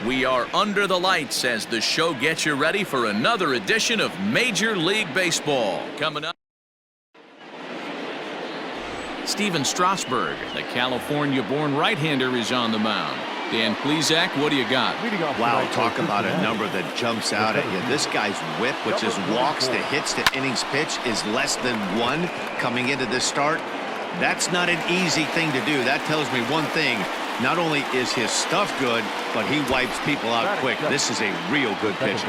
We are under the lights as the show gets you ready for another edition of Major League Baseball. Coming up, Steven Strasburg, the California-born right-hander, is on the mound. Dan Plesac, what do you got? Wow, talk about a number that jumps out at you. This guy's whip, which is walks to hits to innings pitch, is less than 1 coming into this start. That's not an easy thing to do. That tells me one thing. Not only is his stuff good, but he wipes people out quick. This is a real good pitcher.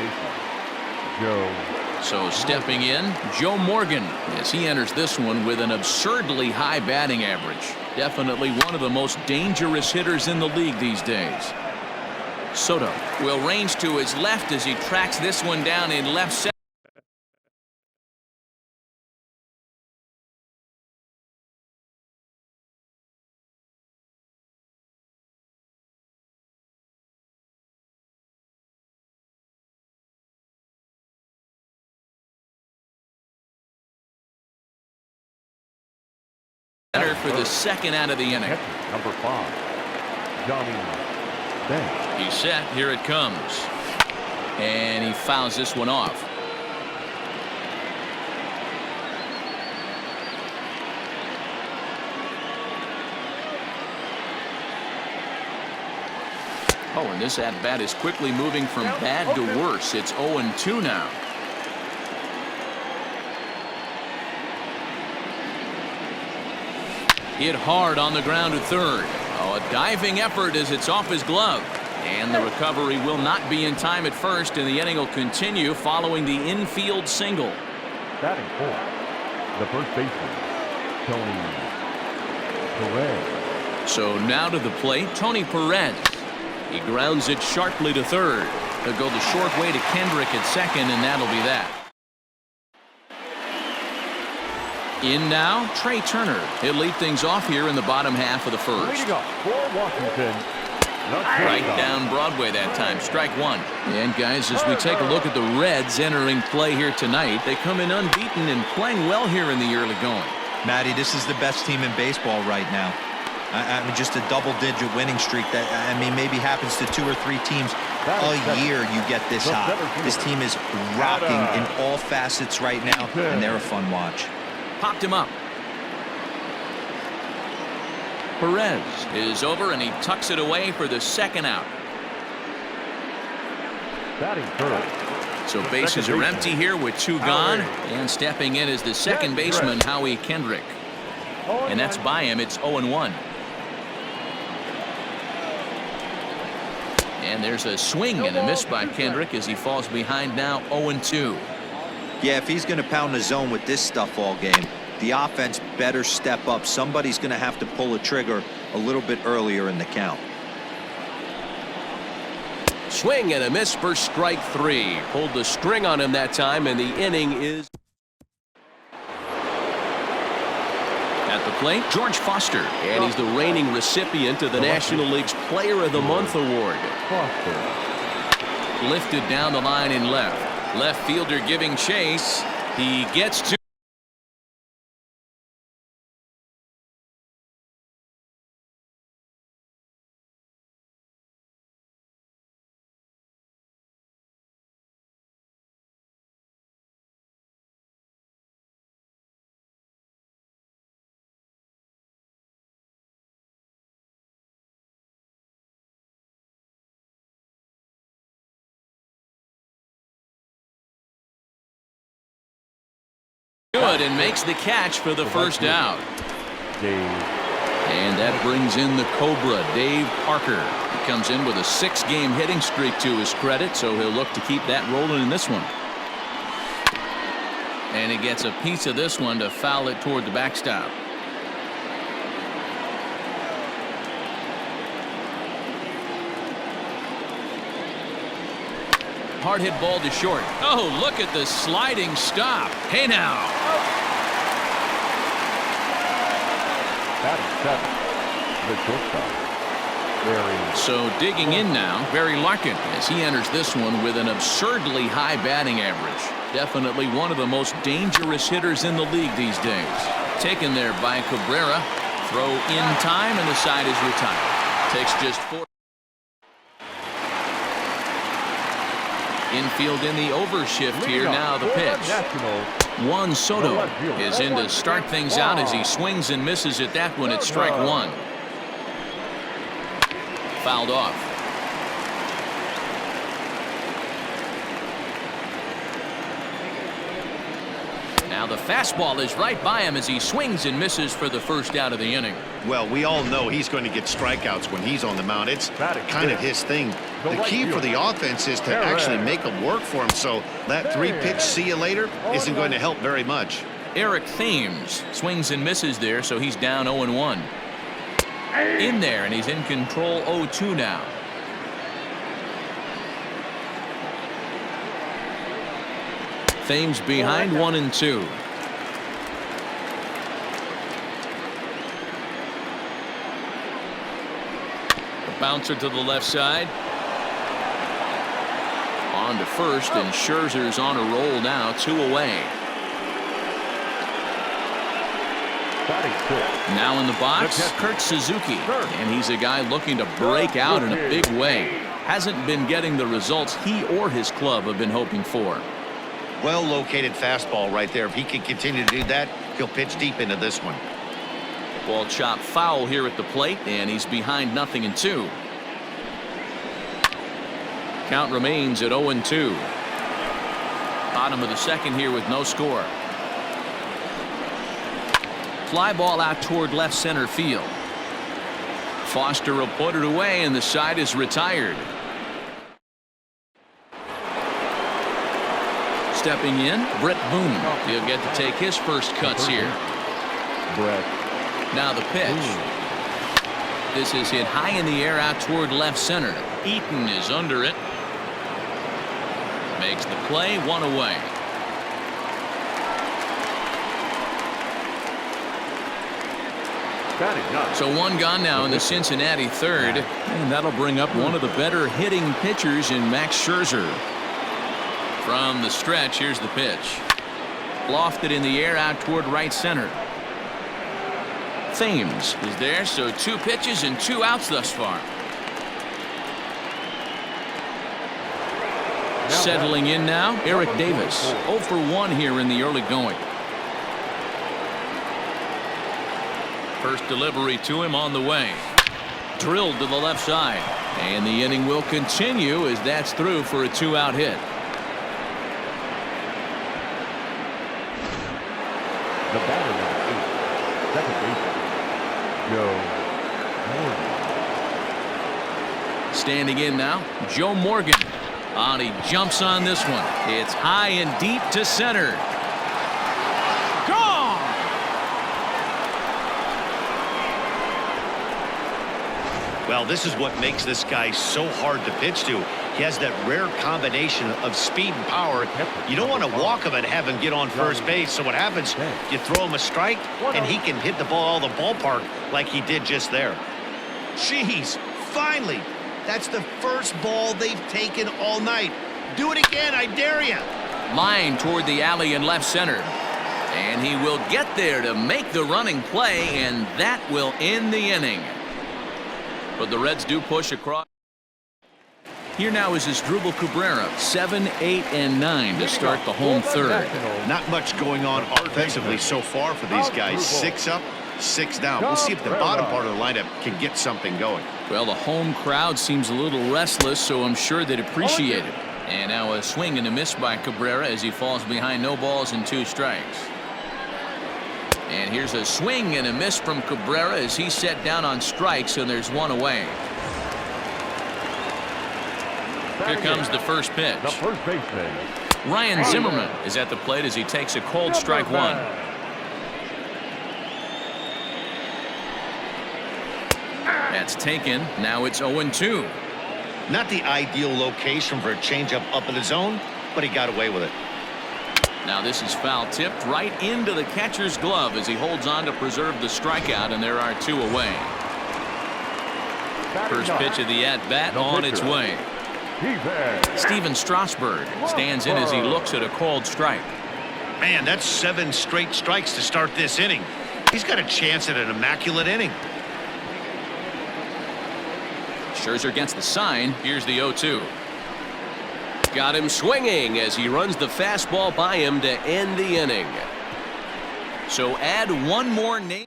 So stepping in, Joe Morgan, as he enters this one with an absurdly high batting average. Definitely one of the most dangerous hitters in the league these days. Soto will range to his left as he tracks this one down in left center. For the second out of the inning. Number 5, Johnny Bench. He's set. Here it comes. And he fouls this one off. Oh, and this at-bat is quickly moving from bad to worse. It's 0-2 now. Hit hard on the ground to third. Oh, a diving effort as it's off his glove. And the recovery will not be in time at first, and the inning will continue following the infield single. Batting fourth, the first baseman, Tony Perez. So now to the plate, Tony Perez. He grounds it sharply to third. He'll go the short way to Kendrick at second, and that'll be that. In now, Trey Turner. He'll lead things off here in the bottom half of the first. Leading up for Washington. Right down Broadway that time. Strike one. And guys, as we take a look at the Reds entering play here tonight, they come in unbeaten and playing well here in the early going. Matty, this is the best team in baseball right now. I mean, just a double-digit winning streak that, I mean, maybe happens to 2 or 3 teams a year. You get this hot. This team is rocking in all facets right now, and they're a fun watch. Popped him up. Perez is over, and he tucks it away for the second out. Batting third. So bases are empty here with 2 gone. And stepping in is the second baseman, Howie Kendrick. And that's by him. It's 0-1. And there's a swing and a miss by Kendrick as he falls behind now 0-2. Yeah, if he's going to pound the zone with this stuff all game, the offense better step up. Somebody's going to have to pull a trigger a little bit earlier in the count. Swing and a miss for strike 3. Pulled the string on him that time, and the inning is. At the plate, George Foster, and he's the reigning recipient of the National League's Player of the Month award. Lifted down the line in left. Left fielder giving chase. He gets to. Good, and makes the catch for the first out. And that brings in the Cobra, Dave Parker. He comes in with a 6-game hitting streak to his credit, so he'll look to keep that rolling in this one. And he gets a piece of this one to foul it toward the backstop. Hard hit ball to short. Oh, look at the sliding stop. Hey now. So digging in now, Barry Larkin, as he enters this one with an absurdly high batting average. Definitely one of the most dangerous hitters in the league these days. Taken there by Cabrera. Throw in time, and the side is retired. Takes just 4. Infield in the overshift here. Now the pitch. Juan Soto is in to start things out as he swings and misses at that one at strike one. Fouled off. Now the fastball is right by him as he swings and misses for the first out of the inning. Well, we all know he's going to get strikeouts when he's on the mound. It's kind of his thing. The key for the offense is to actually make them work for him, so that 3-pitch see you later isn't going to help very much. Eric Thames swings and misses there, so he's down 0-1. In there, and he's in control 0-2 now. Thames behind 1-2. The bouncer to the left side. On to first, and Scherzer's on a roll now, 2 away. Now in the box, Kurt Suzuki, and he's a guy looking to break out in a big way. Hasn't been getting the results he or his club have been hoping for. Well located fastball right there. If he can continue to do that, he'll pitch deep into this one. Ball chopped foul here at the plate, and he's behind 0-2. Count remains at 0-2. Bottom of the second here with no score. Fly ball out toward left center field. Foster will put it away, and the side is retired. Stepping in, Brett Boone. He'll get to take his first cuts here. Now the pitch. This is hit high in the air out toward left center. Eaton is under it. Makes the play, 1 away. So 1 gone now in the Cincinnati third, and that'll bring up one of the better hitting pitchers in Max Scherzer. From the stretch, here's the pitch. Lofted in the air out toward right center. Thames is there, so 2 pitches and 2 outs thus far. Settling in now, Eric Davis. 0 for 1 here in the early going. First delivery to him on the way. Drilled to the left side. And the inning will continue as that's through for a 2-out hit. The batter number 8, second baseman, Joe Morgan. Standing in now, Joe Morgan. And he jumps on this one. It's high and deep to center. Gone! Well, this is what makes this guy so hard to pitch to. He has that rare combination of speed and power. You don't want to walk him and have him get on first base. So what happens, you throw him a strike, and he can hit the ball out of the ballpark like he did just there. Jeez, finally. That's the first ball they've taken all night. Do it again, I dare you. Line toward the alley in left center. And he will get there to make the running play, and that will end the inning. But the Reds do push across. Here now is Asdrubal Cabrera, 7, 8, and 9 to start the home third. Not much going on offensively so far for these guys. 6 up, 6 down. We'll see if the bottom part of the lineup can get something going. Well, the home crowd seems a little restless, so I'm sure they'd appreciate it. And now a swing and a miss by Cabrera as he falls behind 0 balls and 2 strikes. And here's a swing and a miss from Cabrera as he's set down on strikes, and there's 1 away. Here comes the first pitch. The first baseman, Ryan Zimmerman is at the plate as he takes a cold strike 1. That's taken. Now it's 0-2. Not the ideal location for a changeup up in the zone, but he got away with it. Now this is foul tipped right into the catcher's glove as he holds on to preserve the strikeout, and there are 2 away. First pitch of the at-bat on its way. Steven Strasburg stands in as he looks at a called strike. Man, that's 7 straight strikes to start this inning. He's got a chance at an immaculate inning. Scherzer against the sign. Here's the 0-2. Got him swinging as he runs the fastball by him to end the inning. So add one more name.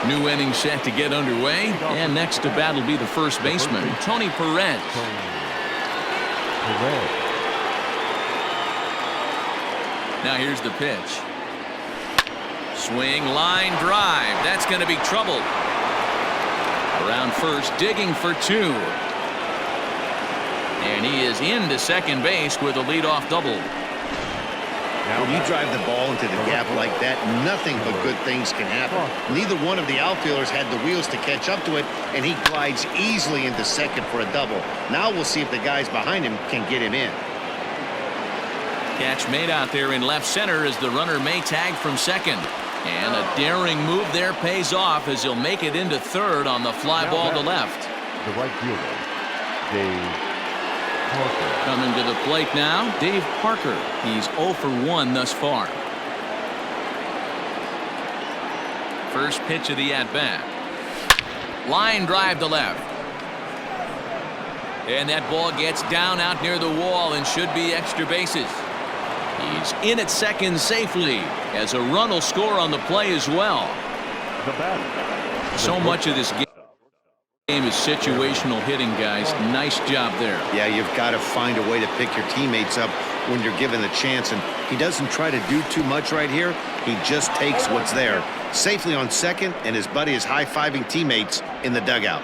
New inning set to get underway, and next to bat will be the first baseman, Tony Perez. Now here's the pitch. Swing, line drive. That's going to be trouble. Around first, digging for two. And he is into second base with a leadoff double. When you drive the ball into the gap like that, nothing but good things can happen. Neither one of the outfielders had the wheels to catch up to it, and he glides easily into second for a double. Now we'll see if the guys behind him can get him in. Catch made out there in left center as the runner may tag from second. And a daring move there pays off as he'll make it into third on the fly ball to left. The right fielder, Dave Parker. Coming to the plate now, Dave Parker. He's 0 for 1 thus far. First pitch of the at-bat. Line drive to left. And that ball gets down out near the wall and should be extra bases. He's in at second safely as a run will score on the play as well. So much of this game is situational hitting, guys. Nice job there. Yeah, you've got to find a way to pick your teammates up when you're given the chance, and he doesn't try to do too much right here. He just takes what's there. Safely on second, and his buddy is high-fiving teammates in the dugout.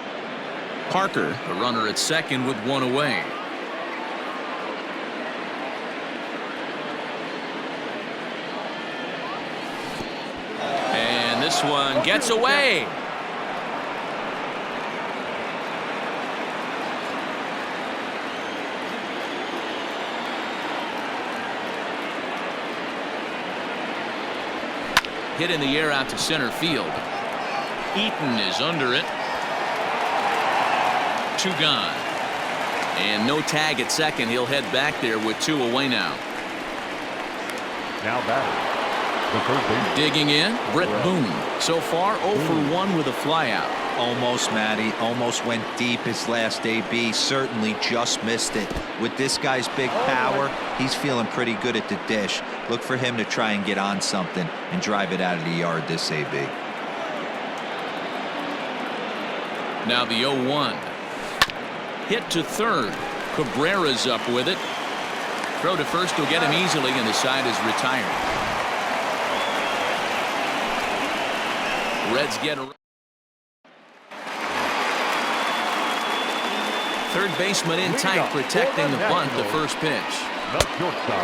Parker, the runner at second with one away. And this one gets away. Hit in the air out to center field. Eaton is under it. Two gone. And no tag at second. He'll head back there with two away now. Now batting. The first baseman. Digging in, Brett Boone. So far 0 for 1 with a flyout. Almost, Matty. Almost went deep his last AB. Certainly just missed it. With this guy's big power, he's feeling pretty good at the dish. Look for him to try and get on something and drive it out of the yard this AB. Now the 0-1. Hit to third. Cabrera's up with it. Throw to first will get him easily, and the side is retired. Reds get a third baseman in tight, protecting the bunt. The first pitch.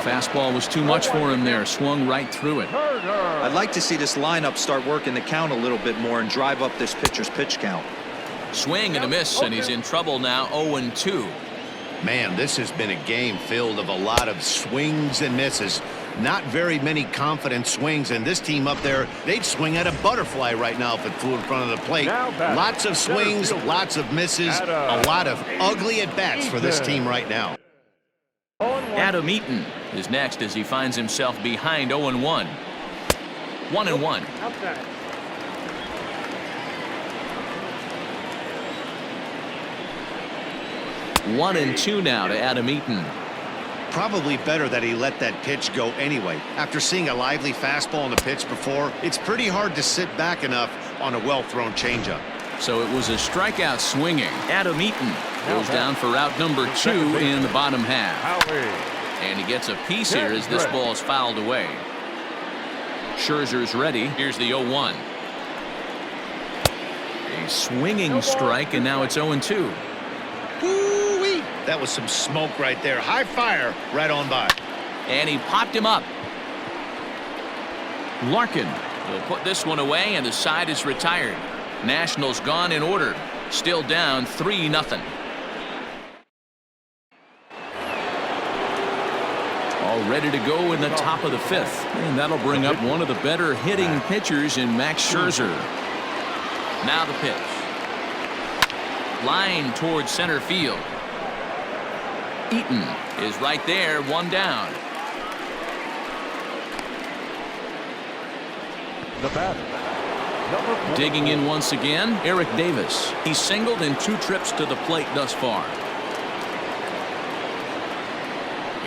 Fastball was too much for him there. Swung right through it. I'd like to see this lineup start working the count a little bit more and drive up this pitcher's pitch count. Swing and a miss, and he's in trouble now. 0-2. Man, this has been a game filled of a lot of swings and misses. Not very many confident swings, and this team up there, they'd swing at a butterfly right now if it flew in front of the plate. Lots of swings, lots of misses, a lot of ugly at-bats for this team right now. Adam Eaton is next as he finds himself behind 0-1. 1-1. 1-2 now to Adam Eaton. Probably better that he let that pitch go anyway. After seeing a lively fastball on the pitch before, it's pretty hard to sit back enough on a well-thrown changeup. So it was a strikeout swinging. Adam Eaton goes down for out number 2 in the bottom half. And he gets a piece here as this ball is fouled away. Scherzer's ready. Here's the 0-1. A swinging strike, and now it's 0-2. Woo-wee. That was some smoke right there. High fire right on by. And he popped him up. Larkin will put this one away, and the side is retired. Nationals gone in order. Still down 3-0. All ready to go in the top of the 5th. And that'll bring up one of the better hitting pitchers in Max Scherzer. Now the pitch. Line towards center field. Eaton is right there, one down. The batter. Digging in once again, Eric Davis. He's singled in 2 trips to the plate thus far.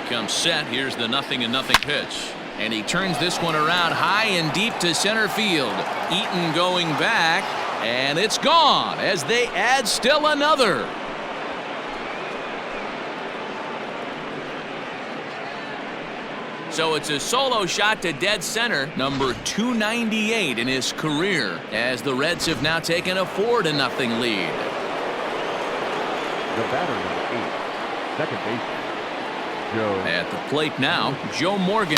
comes set. Here's the 0-0 pitch. And he turns this one around high and deep to center field. Eaton going back, and it's gone as they add still another. So it's a solo shot to dead center, number 298 in his career, as the Reds have now taken a 4-0 lead. The batter, number 8, second baseman, Joe. At the plate now, Joe Morgan.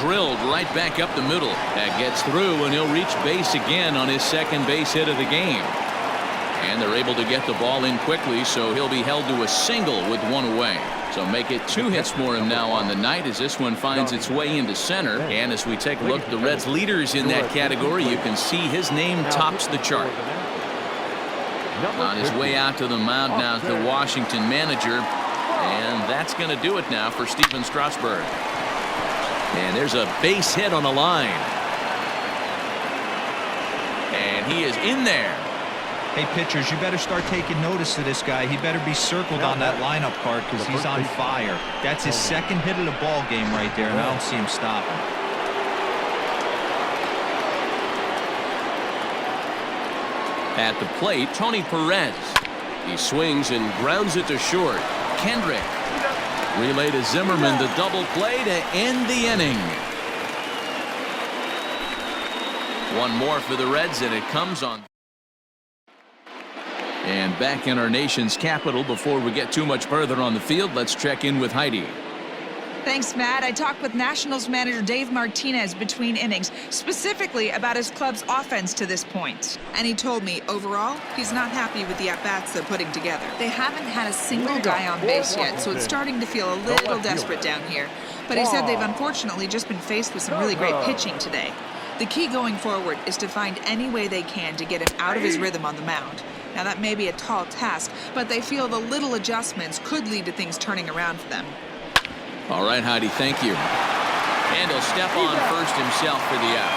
Drilled right back up the middle. That gets through, and he'll reach base again on his second base hit of the game. And they're able to get the ball in quickly, so he'll be held to a single with one away. So make it 2 hits for him now on the night as this one finds its way into center. And as we take a look at the Reds leaders in that category, you can see his name tops the chart. On his way out to the mound now is the Washington manager. And that's going to do it now for Steven Strasburg. And there's a base hit on the line. And he is in there. Hey, pitchers, you better start taking notice of this guy. He better be circled on that lineup card because he's on fire. That's his second hit of the ball game right there, and I don't see him stopping. At the plate, Tony Perez. He swings and grounds it to short. Kendrick. Relay to Zimmerman, the double play to end the inning. One more for the Reds, and it comes on. And back in our nation's capital, before we get too much further on the field, let's check in with Heidi. Thanks, Matt. I talked with Nationals manager Dave Martinez between innings, specifically about his club's offense to this point. And he told me, overall, he's not happy with the at-bats they're putting together. They haven't had a single guy on base yet, so it's starting to feel a little desperate down here. But he said they've unfortunately just been faced with some really great pitching today. The key going forward is to find any way they can to get him out of his rhythm on the mound. Now, that may be a tall task, but they feel the little adjustments could lead to things turning around for them. All right, Heidi, thank you. And he'll step on first himself for the out.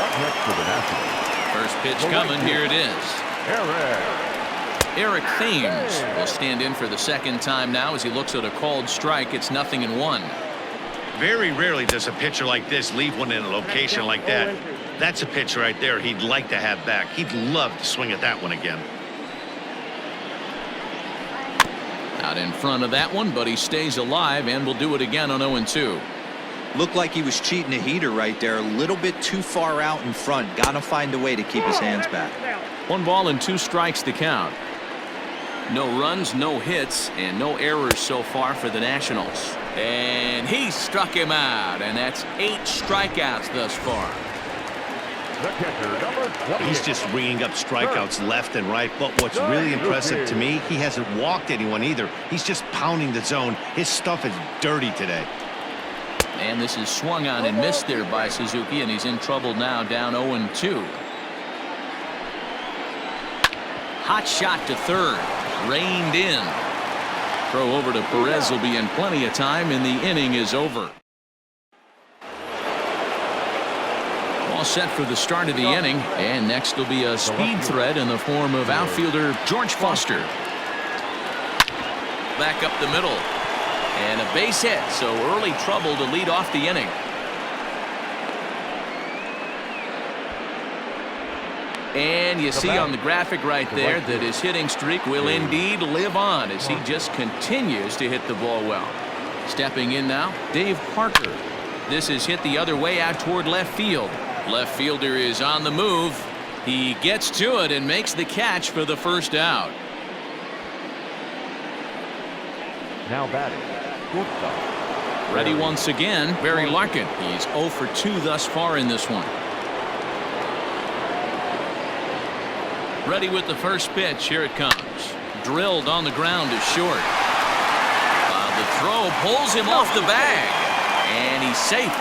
Up next for the Nationals. First pitch coming, here it is. Eric Thames will stand in for the second time now as he looks at a called strike. It's 0-1. Very rarely does a pitcher like this leave one in a location like that. That's a pitch right there he'd like to have back. He'd love to swing at that one again. Out in front of that one, but he stays alive and will do it again on 0-2. Looked like he was cheating a heater right there. A little bit too far out in front. Got to find a way to keep his hands back. 1 ball and 2 strikes to count. No runs, no hits, and no errors so far for the Nationals. And he struck him out, and that's 8 strikeouts thus far. The catcher, number 20. He's just ringing up strikeouts left and right. But what's really impressive to me, he hasn't walked anyone either. He's just pounding the zone. His stuff is dirty today. And this is swung on and missed there by Suzuki, and he's in trouble now, down 0-2. Hot shot to third. Reined in. Throw over to Perez will be in plenty of time, and the inning is over. All set for the start of the inning, and next will be a speed threat in the form of outfielder George Foster. Back up the middle, and a base hit, so early trouble to lead off the inning. And you see on the graphic right there that his hitting streak will indeed live on as he just continues to hit the ball well. Stepping in now, Dave Parker. This is hit the other way out toward left field. Left fielder is on the move. He gets to it and makes the catch for the first out. Now batting, shortstop. Ready once again, Barry Larkin. He's 0 for 2 thus far in this one. Ready with the first pitch. Here it comes. Drilled on the ground to short. The throw pulls him off the bag, and he's safe.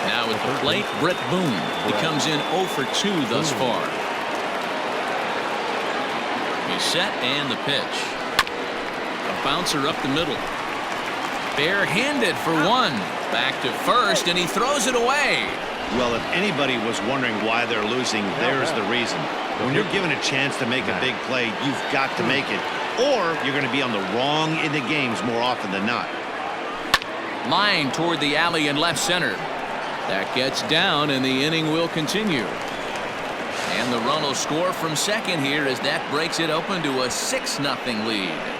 Now at the plate, Brett Boone. He comes in 0 for 2 thus far. He's set and the pitch. A bouncer up the middle. Barehanded for 1. Back to first, and he throws it away. Well, if anybody was wondering why they're losing, there's the reason. When you're given a chance to make a big play, you've got to make it, or you're going to be on the wrong end of games more often than not. Line toward the alley in left center. That gets down, and the inning will continue. And the run will score from second here as that breaks it open to a 6-0 lead.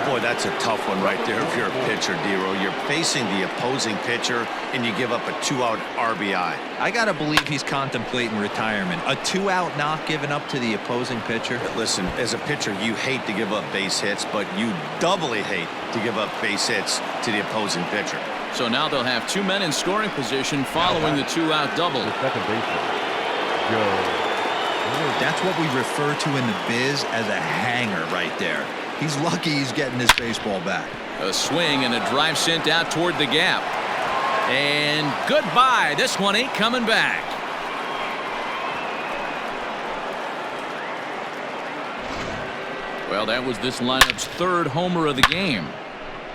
Boy, that's a tough one right there if you're a pitcher, Dero. You're facing the opposing pitcher, and you give up a 2-out RBI. I got to believe he's contemplating retirement. A 2-out knock given up to the opposing pitcher. Listen, as a pitcher, you hate to give up base hits, but you doubly hate to give up base hits to the opposing pitcher. So now they'll have 2 men in scoring position following the 2-out double. The second baseman, Joe. That's what we refer to in the biz as a hanger right there. He's lucky he's getting his baseball back. A swing and a drive sent out toward the gap. And goodbye. This one ain't coming back. Well, that was this lineup's 3rd homer of the game.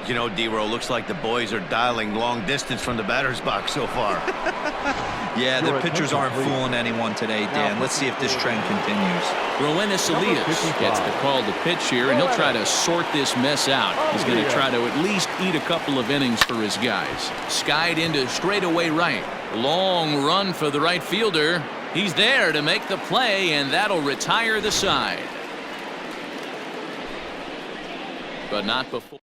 You know, Dero, looks like the boys are dialing long distance from the batter's box so far. Yeah, the pitchers aren't fooling anyone today, Dan. Let's see if this trend continues. Roenis Elias gets the call to pitch here, and he'll try to sort this mess out. He's going to try to at least eat a couple of innings for his guys. Skied into straightaway right. Long run for the right fielder. He's there to make the play, and that'll retire the side. But not before.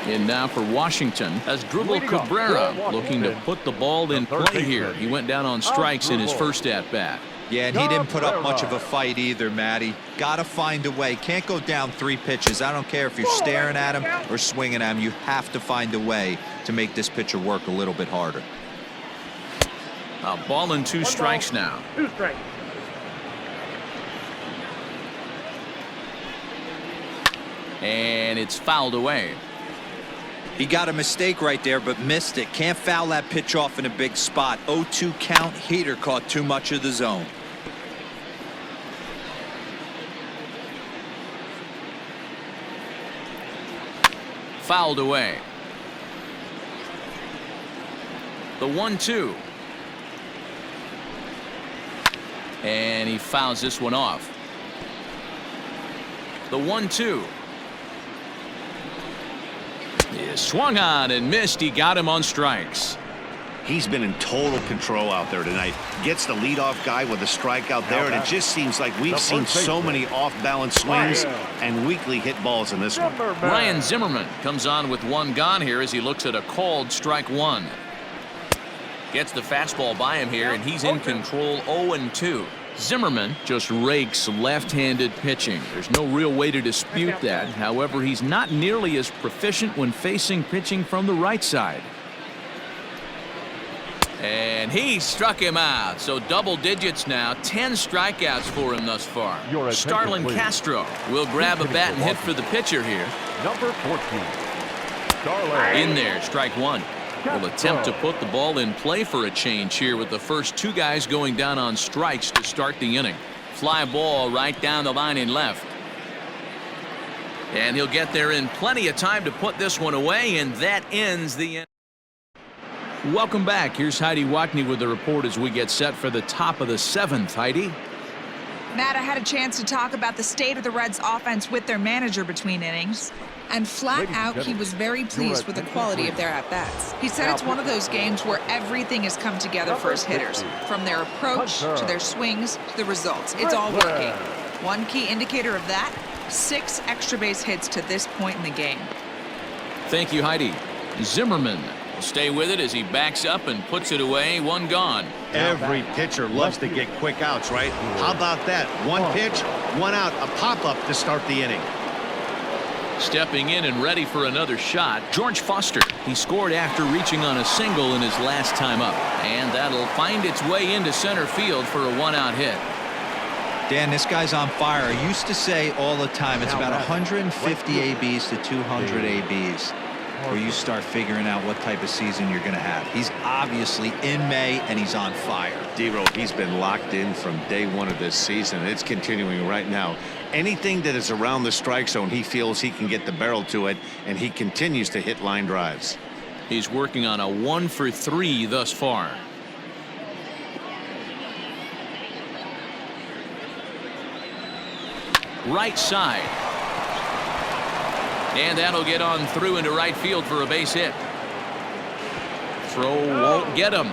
In now for Washington as Drupal Cabrera looking to put the ball in play here. He went down on strikes in his first at-bat. Yeah, and he didn't put up much of a fight either, Matty. Got to find a way. Can't go down 3 pitches. I don't care if you're staring at him or swinging at him. You have to find a way to make this pitcher work a little bit harder. A ball and 2 strikes now. 2 strikes. And it's fouled away. He got a mistake right there, but missed it. Can't foul that pitch off in a big spot. 0-2 count. Heater caught too much of the zone. Fouled away. The 1-2. And he fouls this one off. The 1-2. He swung on and missed. He got him on strikes. He's been in total control out there tonight. Gets the leadoff guy with a strikeout there, and it just seems like we've seen so many off-balance swings and weakly hit balls in this one. Ryan Zimmerman comes on with 1 gone here as he looks at a called strike 1. Gets the fastball by him here, and he's in control 0-2. Zimmerman just rakes left-handed pitching. There's no real way to dispute that. However, he's not nearly as proficient when facing pitching from the right side. And he struck him out. So double digits now. 10 strikeouts for him thus far. Starlin Castro will grab a bat and hit for the pitcher here. Number 14. Starlin. In there, strike 1. Will attempt to put the ball in play for a change here with the first 2 guys going down on strikes to start the inning. Fly ball right down the line in left. And he'll get there in plenty of time to put this one away, and that ends the inning. Welcome back. Here's Heidi Watney with the report as we get set for the top of the 7th. Heidi? Matt, I had a chance to talk about the state of the Reds offense with their manager between innings. And flat out, he was very pleased with the quality of their at-bats. He said it's one of those games where everything has come together for his hitters. From their approach to their swings to the results. It's all working. One key indicator of that, 6 extra base hits to this point in the game. Thank you, Heidi. Zimmerman will stay with it as he backs up and puts it away. 1 gone. Every pitcher loves to get quick outs, right? How about that? 1 pitch, 1 out, a pop-up to start the inning. Stepping in and ready for another shot, George Foster. He scored after reaching on a single in his last time up. And that'll find its way into center field for a 1-out hit. Dan, this guy's on fire. I used to say all the time, it's about 150 ABs to 200 ABs where you start figuring out what type of season you're going to have. He's obviously in May, and he's on fire. Dero, he's been locked in from day 1 of this season. It's continuing right now. Anything that is around the strike zone, he feels he can get the barrel to it, and he continues to hit line drives. He's working on a 1 for 3 thus far. right side. And that'll get on through into right field for a base hit. Throw won't get him.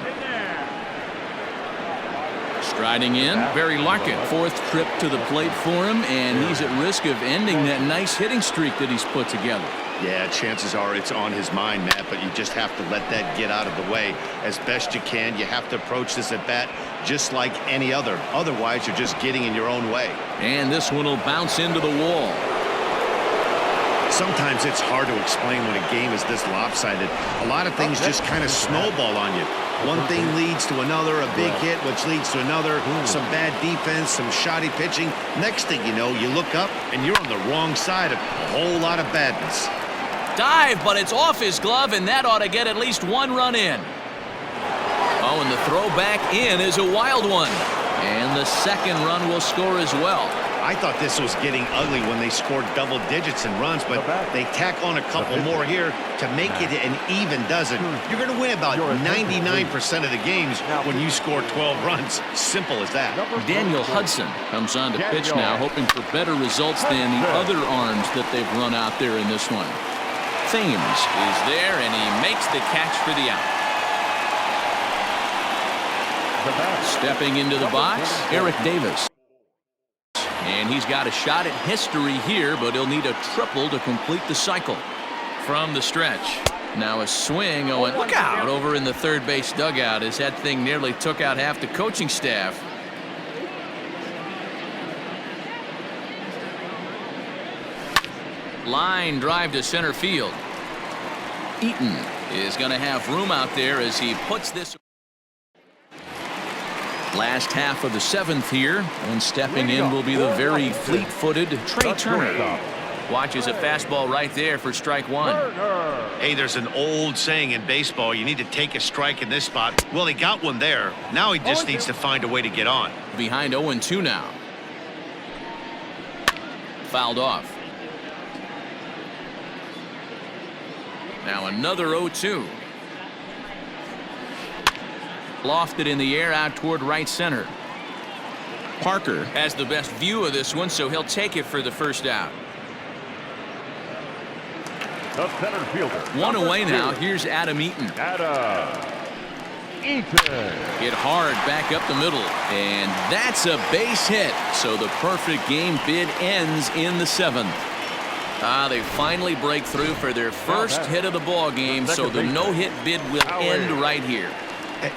Striding in, Barry Larkin. Fourth trip to the plate for him, and he's at risk of ending that nice hitting streak that he's put together. Yeah, chances are it's on his mind, Matt, but you just have to let that get out of the way as best you can. You have to approach this at bat just like any other. Otherwise, you're just getting in your own way. And this one will bounce into the wall. Sometimes it's hard to explain when a game is this lopsided. A lot of things just kind of snowball on you. One thing leads to another, a big hit, which leads to another, some bad defense, some shoddy pitching. Next thing you know, you look up and you're on the wrong side of a whole lot of badness. Dive, but it's off his glove, and that ought to get at least one run in. Oh, and the throw back in is a wild one. And the second run will score as well. I thought this was getting ugly when they scored double digits in runs, but they tack on a couple more here to make it an even dozen. You're going to win about 99% of the games when you score 12 runs. Simple as that. Daniel Hudson comes on to pitch now, hoping for better results than the other arms that they've run out there in this one. Thames is there, and he makes the catch for the out. Stepping into the box, Eric Davis. And he's got a shot at history here, but he'll need a triple to complete the cycle. From the stretch. Now a swing. Oh, and look out over in the third base dugout as that thing nearly took out half the coaching staff. Line drive to center field. Eaton is going to have room out there as he puts this. Last half of the seventh here, and stepping in will be the very fleet-footed Trey Turner. Watches a fastball right there for strike one. Hey, there's an old saying in baseball, you need to take a strike in this spot. Well, he got one there. Now he just needs to find a way to get on. Behind 0-2 now. Fouled off. Now another 0-2. Lofted in the air out toward right center. Parker has the best view of this one, so he'll take it for the first out. The center fielder. One away now. Here's Adam Eaton. Hit hard back up the middle, and that's a base hit. So the perfect game bid ends in the seventh. They finally break through for their first hit of the ball game, so the no-hit bid will end right here.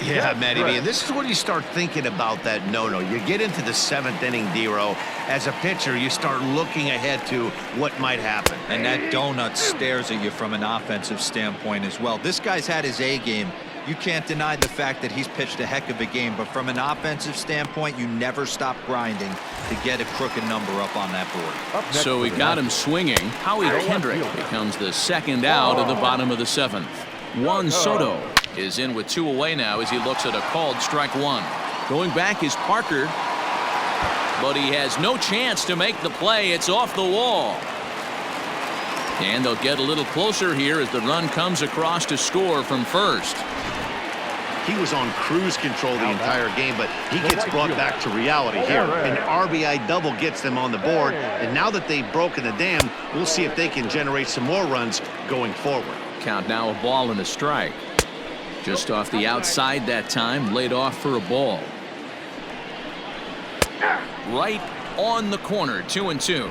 Yeah, Matty B, and this is when you start thinking about that no-no. You get into the seventh inning, D-Row. As a pitcher, you start looking ahead to what might happen. And that donut stares at you from an offensive standpoint as well. This guy's had his A game. You can't deny the fact that he's pitched a heck of a game, but from an offensive standpoint, you never stop grinding to get a crooked number up on that board. So we got him swinging. Howie Kendrick becomes the second out of the bottom of the seventh. Juan Soto is in with two away now as he looks at a called strike one. Going back is Parker, but he has no chance to make the play. It's off the wall. And they'll get a little closer here as the run comes across to score from first. He was on cruise control the entire game, but he gets brought back to reality here. An RBI double gets them on the board, and now that they've broken the dam, we'll see if they can generate some more runs going forward. Count now a ball and a strike. Just off the outside that time, laid off for a ball. Right on the corner, 2-2.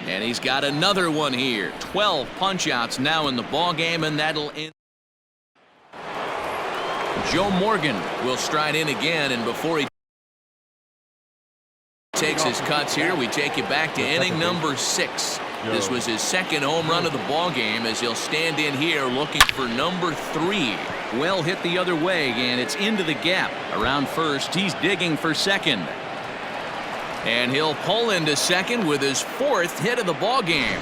And he's got another one here. 12 punch-outs now in the ball game, and that'll end. Joe Morgan will stride in again, and before he takes his cuts here, we take you back to inning number 6. This was his second home run of the ball game as he'll stand in here looking for number 3. Well hit the other way, and it's into the gap. Around first, he's digging for second. And he'll pull into second with his 4th hit of the ball game.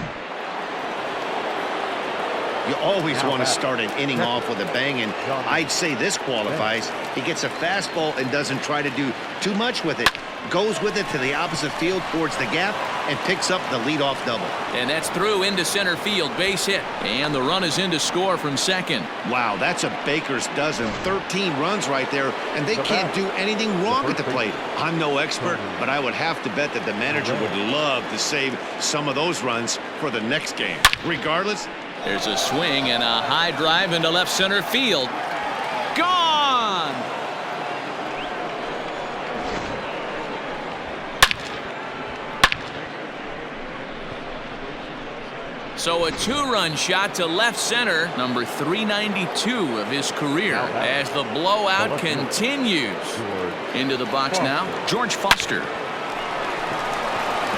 You always want to start an inning off with a bang, and I'd say this qualifies. He gets a fastball and doesn't try to do too much with it. Goes with it to the opposite field towards the gap and picks up the leadoff double. And that's through into center field, base hit. And the run is in to score from second. Wow, that's a baker's dozen. 13 runs right there, and they can't do anything wrong at the plate. I'm no expert, but I would have to bet that the manager would love to save some of those runs for the next game. Regardless, there's a swing and a high drive into left center field. Gone! So a two-run shot to left center, number 392 of his career, as the blowout continues. Into the box now, George Foster.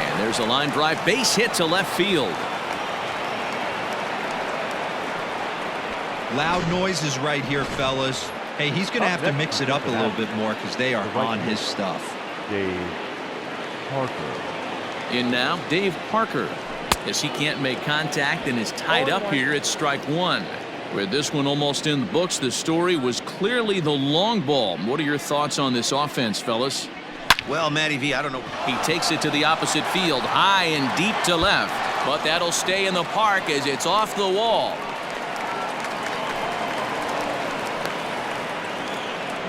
And there's a line drive, base hit to left field. Loud noises right here, fellas. Hey, he's going to have to mix it up a little bit more because they are on his stuff. Dave Parker. In now, Dave Parker. As he can't make contact and is tied up here at strike one. With this one almost in the books, the story was clearly the long ball. What are your thoughts on this offense, fellas? well, Matty V, I don't know. He takes it to the opposite field, high and deep to left. But that'll stay in the park as it's off the wall.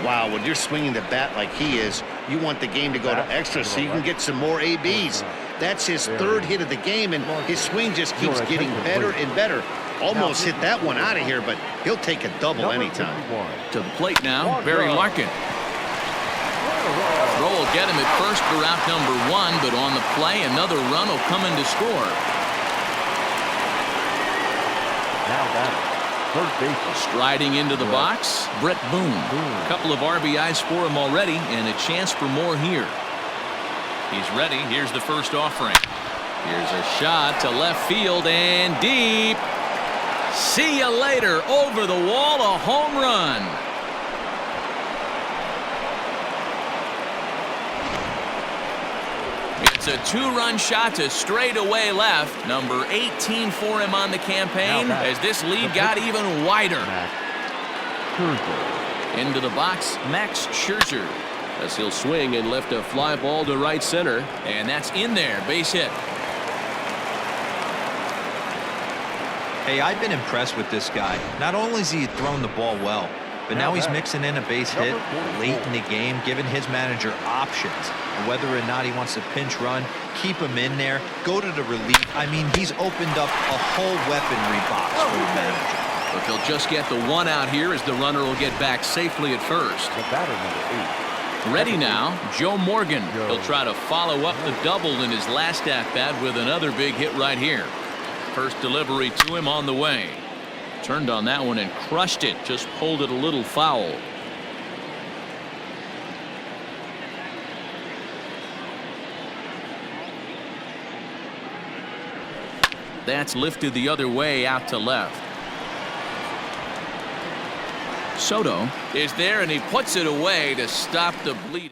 Wow, when you're swinging the bat like he is, you want the game to go to extra so you can get some more ABs. That's his third hit of the game, and his swing just keeps getting better and better. Almost hit that one out of here, but he'll take a double anytime. To the plate now, Barry Larkin. Throw will get him at first for out number one, but on the play, another run will come in to score. Now batting, third base. Striding into the box, Brett Boone. A couple of RBIs for him already, and a chance for more here. He's ready. Here's the first offering. Here's a shot to left field and deep. See you later. Over the wall, a home run. It's a two-run shot to straightaway left. Number 18 for him on the campaign as this lead got even wider. Into the box, Max Scherzer. As he'll swing and lift a fly ball to right center. And that's in there. Base hit. Hey, I've been impressed with this guy. Not only has he thrown the ball well, but now he's mixing in a base hit late in the game, giving his manager options. Whether or not he wants to pinch run, keep him in there, go to the relief. I mean, he's opened up a whole weaponry box for the manager. But they'll just get the one out here as the runner will get back safely at first. The batter, number 8. Ready now, Joe Morgan. He'll try to follow up the double in his last at-bat with another big hit right here. First delivery to him on the way. Turned on that one and crushed it. Just pulled it a little foul. That's lifted the other way out to left. Soto is there and he puts it away to stop the bleed.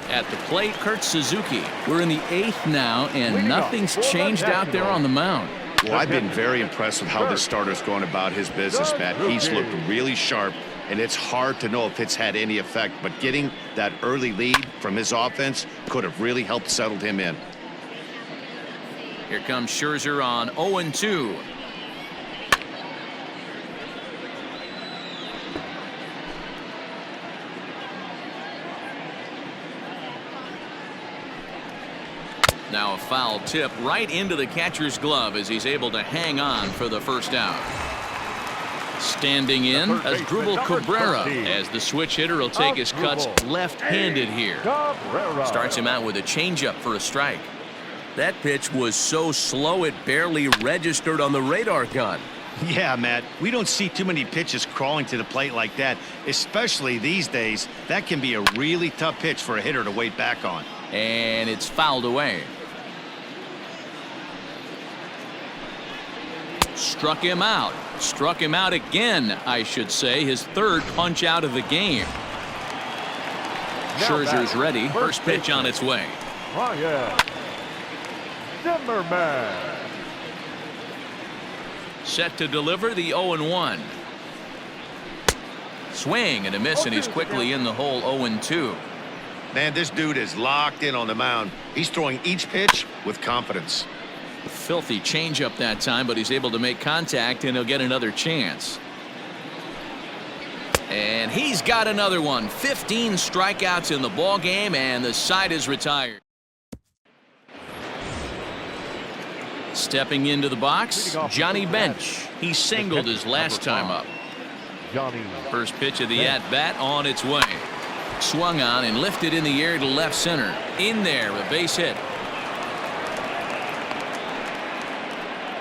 At the plate, Kurt Suzuki. We're in the 8th now, and nothing's changed out there on the mound. Well, I've been very impressed with how this starter's going about his business, Matt. He's looked really sharp, and it's hard to know if it's had any effect, but getting that early lead from his offense could have really helped settle him in. Here comes Scherzer on 0-2. Now a foul tip right into the catcher's glove as he's able to hang on for the first out. Standing in as Asdrubal Cabrera as the switch hitter will take his cuts left-handed here. Starts him out with a changeup for a strike. That pitch was so slow it barely registered on the radar gun. Yeah, Matt, we don't see too many pitches crawling to the plate like that, especially these days. That can be a really tough pitch for a hitter to wait back on. And it's fouled away. Struck him out. Struck him out again, I should say. His third punch out of the game. Scherzer's ready. First pitch on its way. Set to deliver the 0-1. Swing and a miss, and he's quickly in the hole 0-2. Man, this dude is locked in on the mound. He's throwing each pitch with confidence. Filthy changeup that time, but he's able to make contact, and he'll get another chance. And he's got another one. 15 strikeouts in the ball game, and the side is retired. Stepping into the box, Johnny Bench. He singled his last time up. First pitch of the at-bat on its way. Swung on and lifted in the air to left center. In there, a base hit.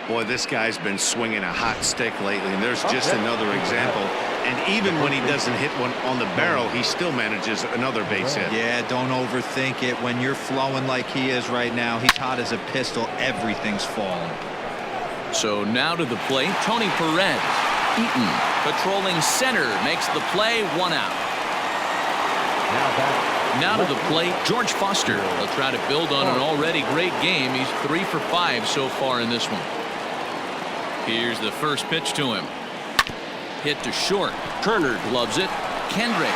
Boy, this guy's been swinging a hot stick lately, and there's just another example. And even when he doesn't hit one on the barrel, he still manages another base hit. Yeah, don't overthink it. When you're flowing like he is right now, he's hot as a pistol. Everything's falling. So now to the plate, Tony Perez. Eaton patrolling center makes the play, 1 out. Now to the plate, George Foster. He'll try to build on an already great game. He's 3 for 5 so far in this one. Here's the first pitch to him. Hit to short. Turner gloves it. Kendrick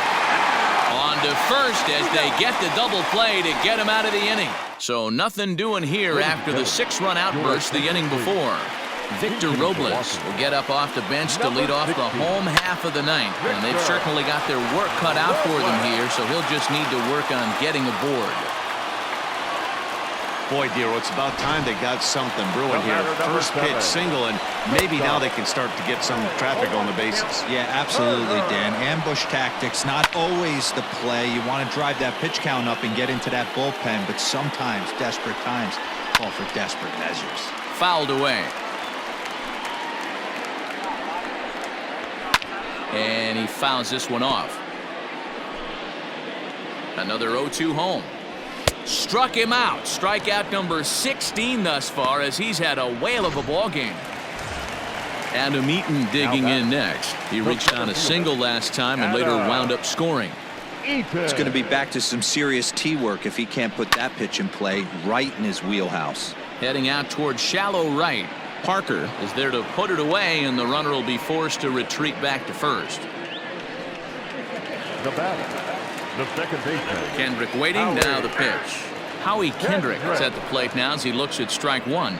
on to first as they get the double play to get him out of the inning. So nothing doing here after the 6-run outburst the inning before. Victor Robles will get up off the bench to lead off the home half of the ninth. And they've certainly got their work cut out for them here, so he'll just need to work on getting aboard. Boy, Dero, it's about time they got something brewing here. First pitch single, and maybe now they can start to get some traffic on the bases. Yeah, absolutely, Dan. Ambush tactics, not always the play. You want to drive that pitch count up and get into that bullpen, but sometimes desperate times call for desperate measures. Fouled away. And he fouls this one off. Another 0-2 home. Struck him out. Strikeout number 16 thus far, as he's had a whale of a ball game. Adam Eaton digging in next. He reached on a single last time and later wound up scoring. It's going to be back to some serious tee work if he can't put that pitch in play right in his wheelhouse. Heading out towards shallow right. Parker is there to put it away, and the runner will be forced to retreat back to first. The batter, the second baseman. Kendrick waiting. Now the pitch. Howie Kendrick is at the plate now as he looks at strike 1.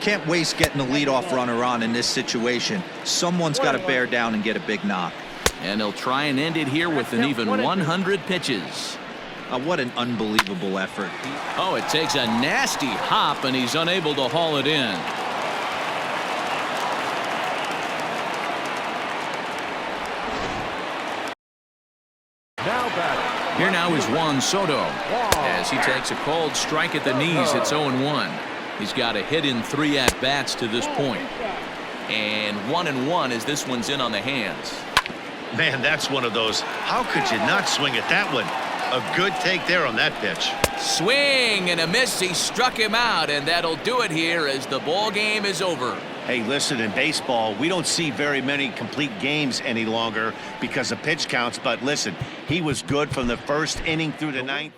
Can't waste getting the leadoff runner on in this situation. Someone's got to bear down and get a big knock. And he'll try and end it here with an even 100 pitches. What an unbelievable effort. Oh, it takes a nasty hop, and he's unable to haul it in. Here now is Juan Soto as he takes a cold strike at the knees. It's 0-1. He's got a hit in 3 at-bats to this point. And 1-1 as this one's in on the hands. Man, that's one of those. How could you not swing at that one? A good take there on that pitch. Swing and a miss. He struck him out, and that'll do it here as the ball game is over. Hey, listen, in baseball, we don't see very many complete games any longer because of pitch counts. But listen, he was good from the first inning through the ninth.